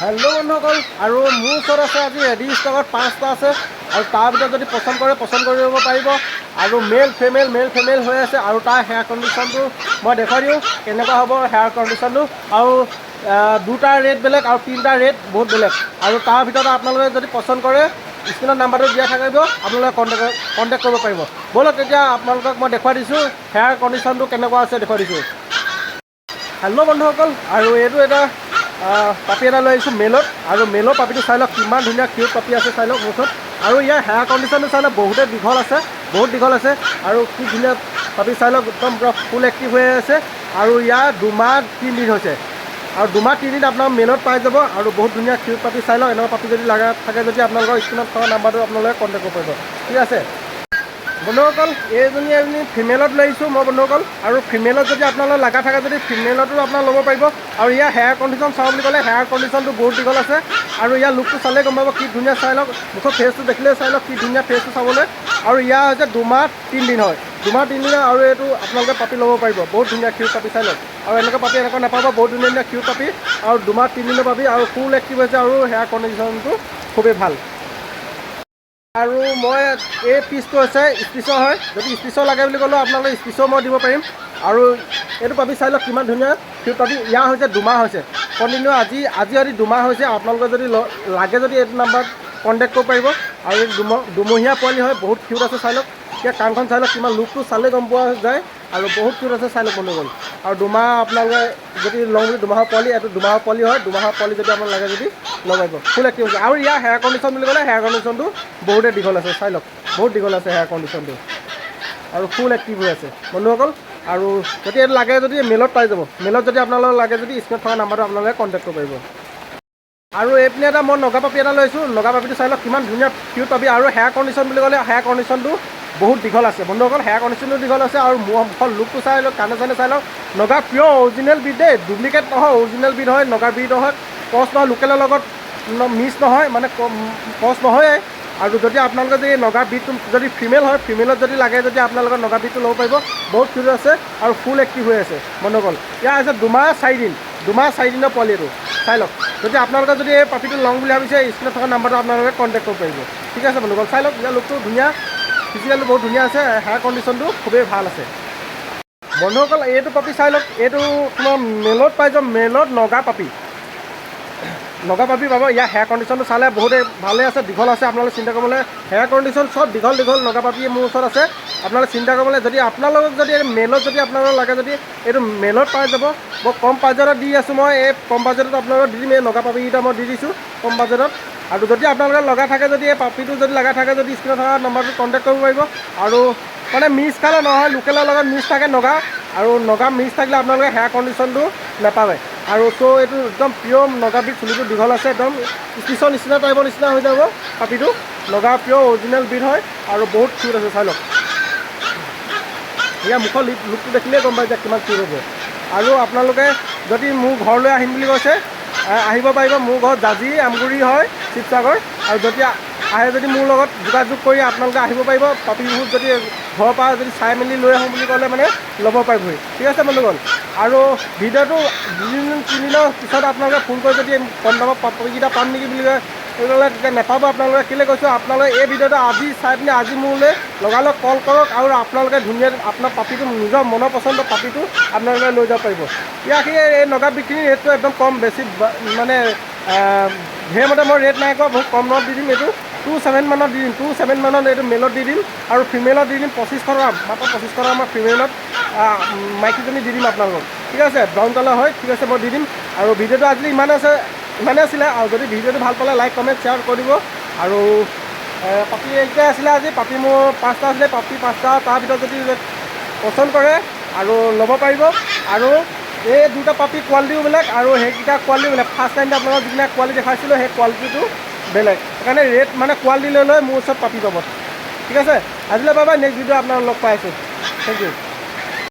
Hello' বন্ধুসকল, আৰু মোৰ ওচৰত আছে আজি ৰেডি ষ্টকত 5টা আছে আৰু তাৰ ভিতৰত যদি পচন্দ কৰি ল'ব পাৰিব। আৰু মেল ফিমেল হৈ আছে আৰু তাৰ হেয়াৰ কণ্ডিশ্যনটো মই দেখুৱাই দিওঁ কেনেকুৱা হ'ব হেয়াৰ কণ্ডিশ্যনটো। আৰু 2টা ৰেট বেলেগ আৰু 3টা ৰেট বহুত বেলেগ। আৰু তাৰ ভিতৰত আপোনালোকে যদি পচন্দ কৰে স্ক্ৰীনত নাম্বাৰটো দিয়া থাকিব, আপোনালোকে কণ্টেক্ট কৰিব পাৰিব। ব'লক তেতিয়া আপোনালোকক মই দেখুৱাই দিছোঁ হেয়াৰ কণ্ডিশ্যনটো কেনেকুৱা আছে দেখুৱাই দিছোঁ। হেল্ল' বন্ধুসকল, আৰু এইটো এটা পাপি এটা লৈ আহিছোঁ মেলত। আৰু মেলৰ পাপিটো চাই লওক কিমান ধুনীয়া কিউট পাপি আছে, চাই লওক মোৰ ওচৰত। আৰু ইয়াৰ হেয়াৰ কণ্ডিশ্যনটো চাই লওক বহুত দীঘল আছে আৰু কি ধুনীয়া পাপি চাই লওক, একদম পূৰা ফুল এক্টিভ হৈ আছে। আৰু ইয়াৰ 2 মাহ 3 দিন হৈছে আৰু 2 মাহ 3 দিন আপোনাৰ মেলত পাই যাব। আৰু বহুত ধুনীয়া কিউট পাপি চাই লওক। এনেকুৱা পাপি যদি লগা থাকে যদি আপোনালোকৰ স্ক্ৰীনত থকা নাম্বাৰটো আপোনালোকে কণ্টেক্ট কৰিব পাৰিব। ঠিক আছে বন্ধুসকল, এজনী ফিমেলত লৈ আহিছোঁ মই বন্ধুসকল। আৰু ফিমেলত যদি আপোনালোকৰ লগা থাকে যদি ফিমেলতো আপোনাৰ ল'ব পাৰিব। আৰু ইয়াৰ হেয়াৰ কণ্ডিশ্যন চাওঁ বুলি ক'লে হেয়াৰ কণ্ডিশ্যনটো বহুত দীঘল আছে। আৰু ইয়াৰ লুকটো চালেই গম পাব কি ধুনীয়া, চাই লওক মুখৰ ফেচটো দেখিলে চাই লওক কি ধুনীয়া ফেচটো চাবলৈ। আৰু ইয়াৰ হৈছে 2 মাহ 3 দিন হয়, 2 মাহ 3 দিন আৰু এইটো আপোনালোকে পাপি ল'ব পাৰিব। বহুত ধুনীয়া কিউট পাপি চাই লওক। আৰু এনেকুৱা পাপি এনেকুৱা নাপাব, বহুত ধুনীয়া কিউট পাপি আৰু 2 মাহ 3 দিনৰ পাপি আৰু ফুল এক্টিভ হৈছে আৰু হেয়াৰ কণ্ডিশ্যনটো খুবেই ভাল। আৰু মই এই পিচটো হৈছে স্পিচৰ হয়, যদি স্পিচৰ লাগে বুলি ক'লেও আপোনালোকে স্পিচৰ মই দিব পাৰিম। আৰু এইটো পাপি চাই লওক কিমান ধুনীয়া কিউট পাপি। ইয়াৰ হৈছে 2 মাহ হৈছে কণ্টিনিউ, আজি যদি 2 মাহ হৈছে। আপোনালোকে যদি লাগে যদি এইটো নাম্বাৰত কণ্টেক্ট কৰিব পাৰিব। আৰু এই দুমহীয়া পোৱালি হয়, বহুত কিউট আছে চাই লওক। এতিয়া কাণখন চাই লওক কিমান, লুকটো চালেই গম পোৱা যায়। আৰু বহুত কিউট আছে চাই লওক বন্ধুসকল। আৰু 2 মাহ আপোনালোকে যদি লওঁ বুলি 2 মাহৰ পোৱালি, এইটো 2 মাহৰ পোৱালি হয়। 2 মাহৰ পোৱালি যদি আপোনাক লাগে যদি ল'ব পাৰিব, ফুল এক্টিভ হৈছে। আৰু ইয়াৰ হেয়াৰ কণ্ডিশ্যন বুলি ক'লে হেয়াৰ কণ্ডিশ্যনটো বহুতেই দীঘল আছে, চাই লওক বহুত দীঘল আছে হেয়াৰ কণ্ডিশ্যনটো আৰু ফুল এক্টিভ হৈ আছে বন্ধুসকল। আৰু যদি এইটো লাগে যদি মেলত পাই যাব। মেলত যদি আপোনালোকক লাগে যদি স্ক্ৰীনত থকা নাম্বাৰটো আপোনালোকে কণ্টেক্ট কৰিব পাৰিব। আৰু এইপিনে এটা মই নগা পাপি এটা লৈছোঁ। নগা পাপিটো চাই লওক কিমান ধুনীয়া কিউট পাপি। আৰু হেয়াৰ কণ্ডিশ্যন বুলি ক'লে হেয়াৰ কণ্ডিশ্যনটো বহুত দীঘল আছে বন্ধুসকল। হেয়াৰ কণ্ডিশ্যনটো দীঘল আছে আৰু মুখৰ লুকটো চাই লওক, কাণে চানে চাই লওক। নগা পিয়'ৰ অৰিজিনেল ব্ৰিড দেই, ডুপ্লিকেট নহয়, অৰিজিনেল ব্ৰিড হয়। নগা ব্ৰিড হয়, ক্ৰছ নহয়, লোকেলৰ লগত মিক্স নহয়, মানে ক্ৰছ নহয়। আৰু যদি আপোনালোকে যদি নগা ব্ৰিডটো যদি ফিমেল হয়, ফিমেলত যদি লাগে যদি আপোনালোকৰ নগা ব্ৰিডটো ল'ব পাৰিব। বহুত কিউট আছে আৰু ফুল এক্টিভ হৈ আছে বন্ধুসকল। ইয়াৰ হৈছে 2 মাহ 4 দিন, 2 মাহ 4 দিনৰ পোৱালি এইটো চাই লওক। যদি আপোনালোকে যদি এই পাপিটো লওঁ বুলি ভাবিছে স্ক্ৰীনত থকা নাম্বাৰটো আপোনালোকে কণ্টেক্ট কৰিব পাৰিব। ঠিক আছে বন্ধুসকল, চাই লওক ইয়াৰ লুকটো ধুনীয়া, ফিজিকেলটো বহুত ধুনীয়া আছে, হেয়াৰ কণ্ডিশ্যনটো খুবেই ভাল আছে বন্ধুসকল। এইটো পাপি চাই লওক, এইটো তোমাৰ মেলত পাই যাম, মেলত নগা পাপি পাব। ইয়াৰ হেয়াৰ কণ্ডিশ্যনটো চালে বহুতেই ভালে আছে, দীঘল আছে। আপোনালোকে চিন্তা কৰিবলৈ হেয়াৰ কণ্ডিশ্যন চব দীঘল নগা পাপি মোৰ ওচৰত আছে। আপোনালোকে চিন্তা কৰিবলৈ যদি আপোনালোকক যদি মেলত যদি আপোনালোকক লাগে যদি এইটো মেলত পাই যাব। বৰ কম বাজেটত দি আছোঁ মই, এই কম বাজেটত আপোনালোকক দি দিম। এই নগা পাপিকেইটা মই দি দিছোঁ কম বাজেটত। আৰু যদি আপোনালোকে লগা থাকে যদি এই পাপিটো যদি লগা থাকে যদি স্ক্ৰীনত থকা নম্বৰটো কণ্টেক্ট কৰিব পাৰিব। আৰু মানে মিক্স কালাৰ নহয়, লোকেলৰ লগত মিক্স থাকে নগা। আৰু নগা মিক্স থাকিলে আপোনালোকে হেয়াৰ কণ্ডিশ্যনটো নাপাবে। আৰু চ' এইটো একদম পিয়'ৰ নগা ব্ৰিড, চুলিটো দীঘল আছে, একদম স্পিচৰ নিচিনা টাইপৰ নিচিনা হৈ যাব পাপিটো। নগা পিয়'ৰ অৰিজিনেল ব্ৰিড হয় আৰু বহুত কিউট আছে চাই লওক। ইয়াৰ মুখৰ লুকটো দেখিলেই গম পাই যে কিমান কিউট হ'ব। আৰু আপোনালোকে যদি মোৰ ঘৰলৈ আহিম বুলি কৈছে আহিব পাৰিব। মোৰ ঘৰ জাজি আমগুৰি হয়, শিৱসাগৰ। আৰু যদি আহে যদি মোৰ লগত যোগাযোগ কৰি আপোনালোকে আহিব পাৰিব। পাপিবোৰ যদি ঘৰৰ পৰা যদি চাই মেলি লৈ আহোঁ বুলি ক'লে মানে ল'ব পাৰিবহি। ঠিক আছে বন্ধুসকল। আৰু ভিডিঅ'টো 2-3 দিনৰ পিছত আপোনালোকে ফোন কৰি যদি কম দামত পাপিকেইটা পাম নেকি বুলি ক'লে তেতিয়া নাপাব আপোনালোকে। কেলৈ কৈছোঁ, আপোনালোকে এই ভিডিঅ'টো আজি চাই পিনে আজি মোলৈ লগালগ কল কৰক। আৰু আপোনালোকে ধুনীয়া আপোনাৰ পাপিটো নিজৰ মনৰ পচন্দৰ পাপিটো আপোনালোকে লৈ যাব পাৰিব। ইয়াৰ এই নগা বিক্ৰীৰ ৰেটটো একদম কম, বেছি মানে ধেৰমতে মই ৰেট নাই কোৱা, বহুত কম দামত দি দিম। এইটো 27 মানত দি দিম, 27 মানত এইটো মেলত দি দিম। আৰু ফিমেলত দি দিম 2500 টকা, মাত্ৰ 2500 টকা মই ফিমেলত মাইকীজনী দি দিম আপোনালোকক। ঠিক আছে, ব্ৰাউন কালাৰ হয়। ঠিক আছে, মই দি দিম। আৰু ভিডিঅ'টো আজি ইমানে আছিলে। আৰু যদি ভিডিঅ'টো ভাল পালে লাইক কমেণ্ট শ্বেয়াৰ কৰি দিব। আৰু পাপি এইকেইটাই আছিলে আজি। পাপি মোৰ 5টা আছিলে, পাপি 5টা। তাৰ ভিতৰত যদি পচন্দ কৰে আৰু ল'ব পাৰিব। আৰু এই 2টা পাপি কোৱালিটিও বেলেগ আৰু সেইকেইটা কোৱালিটিও বেলেগ। ফাৰ্ষ্ট টাইম আপোনালোকক যিদিনা কোৱালিটি দেখাইছিলোঁ সেই কোৱালিটিটো বেলেগ, সেইকাৰণে ৰেট মানে কোৱালিটি লৈ মোৰ ওচৰত পাপি পাব। ঠিক আছে, আজিলৈ বাই বাই। নেক্সট ভিডিঅ' আপোনালোকক লগ পাই আছোঁ। Thank U.